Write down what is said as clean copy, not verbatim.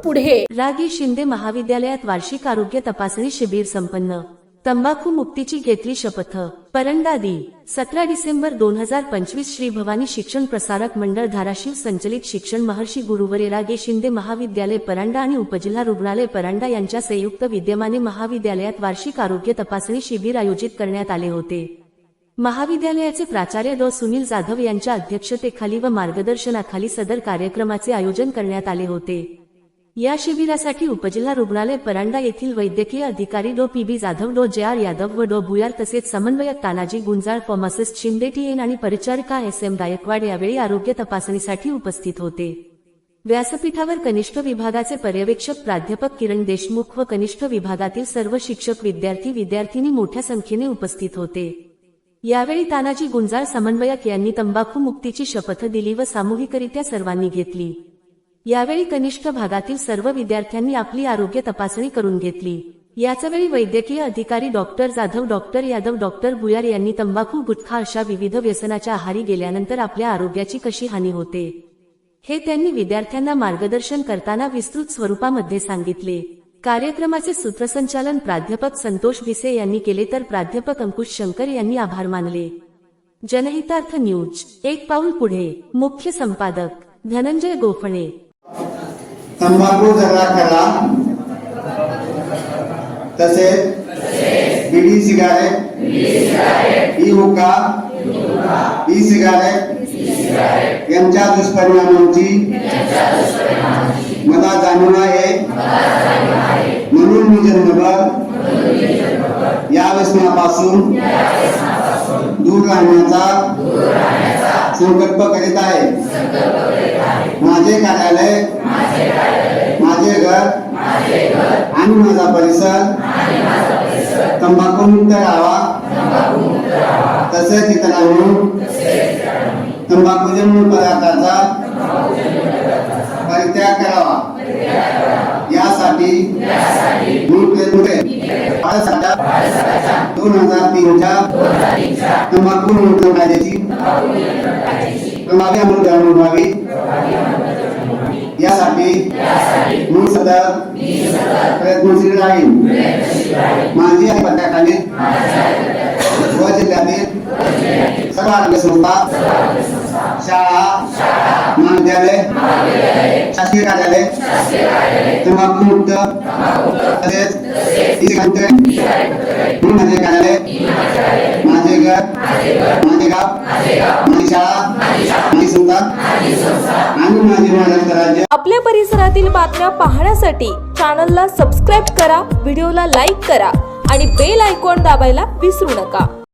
पुढे। रागी शिंदे महाविद्यालयात वार्षिक आरोग्य तपासणी शिबिर संपन्न। तंबाखू मुक्तीची घेतली शपथ। परंडा दि. 17 डिसेंबर 2025 श्री भवानी शिक्षण प्रसारक मंडळ धाराशिव संचलित शिक्षण महर्षी गुरुवर्य रागे शिंदे महाविद्यालय परांडा आणि उपजिल्हा रुग्णालय परांडा यांच्या संयुक्त विद्यमाने महाविद्यालयात वार्षिक आरोग्य तपासणी शिबिर आयोजित करण्यात आले होते। महाविद्यालयाचे प्राचार्य डॉ. सुनील जाधव यांच्या अध्यक्षतेखाली व मार्गदर्शनाखाली सदर कार्यक्रमाचे आयोजन करण्यात आले होते। या शिबिरासाठी उपजिल्हा रुग्णालय परांडा येथील वैद्यकीय अधिकारी डॉ. पी.बी. जाधव, डॉ. जे.आर. यादव व डॉ. भुयार तसेच समन्वयक तानाजी गुंजाळ, फार्मासिस्ट शिंदे टी.एन. आणि परिचारिका एस.एम. गायकवाड यावेळी आरोग्य तपासणीसाठी उपस्थित होते। व्यासपीठावर कनिष्ठ विभागाचे पर्यवेक्षक प्राध्यापक किरण देशमुख व कनिष्ठ विभागातील सर्व शिक्षक, विद्यार्थी-विद्यार्थिनी मोठ्या संख्येने उपस्थित होते। यावेळी तानाजी गुंजाळ समन्वयक यांनी तंबाखू मुक्तीची शपथ दिली व सामूहिकरित्या सर्वांनी घेतली। यावेळी कनिष्ठ भागातील सर्व विद्यार्थ्यांनी आपली आरोग्य तपासणी करून घेतली। याचवेळी वैद्यकीय अधिकारी doctor Jadhav, doctor Yadav, doctor भुयार यांनी तंबाखू, गुटखा अशा विविध व्यसनाच्या आहारी गेल्यानंतर आपल्या आरोग्याची कशी हानी होते हे त्यांनी विद्यार्थ्यांना मार्गदर्शन करताना विस्तृत स्वरूपामध्ये सांगितले। कार्यक्रमाचे सूत्रसंचालन प्राध्यापक संतोष भिसे यांनी केले तर प्राध्यापक अंकुश शंकर यांनी आभार मानले। जनहितार्थ न्यूज एक पाऊल पुढे। मुख्य संपादक धनंजय गोफणे। तंबाखू जरा करा तसेच बीडी, सिगारेट, ई हुक्का, ई सिगारेट यांच्या दुष्परिणामांची मला जाणीव आहे, म्हणून मी जन्मभर या व्यसनापासून दूर राहण्याचा संकल्प करीत आहे। माझे कार्यालय, माझे घर आणि माझा परिसर तंबाखूमुक्त राहावा, तसेच इतरांनी तंबाखूजन्य पदार्थाचा परित्याग करावा यासाठी मी प्रयत्न करेन। 2003च्या तंबाखू नियंत्रण कायद्याची प्रभावी अंमलबजावणी व्हावी यासाठी मी सतत प्रयत्नशील राहीन। माझी पत्याखाली व जिल्ह्यातील सर्व आरोग्य संस्था, शाळा, महाविद्यालय, शासकीय कार्यालय तंबाखू मुक्त तसेच माझे कार्यालय, माझे घर, माझे गाव, माझी शाळा, माझी संस्था आणि माझे महाराष्ट्र राज्य। आपल्या परिसरातील बातम्या पाहण्यासाठी चॅनलला सबस्क्राईब करा, व्हिडिओला लाईक करा आणि बेल आयकॉन दाबायला विसरू नका।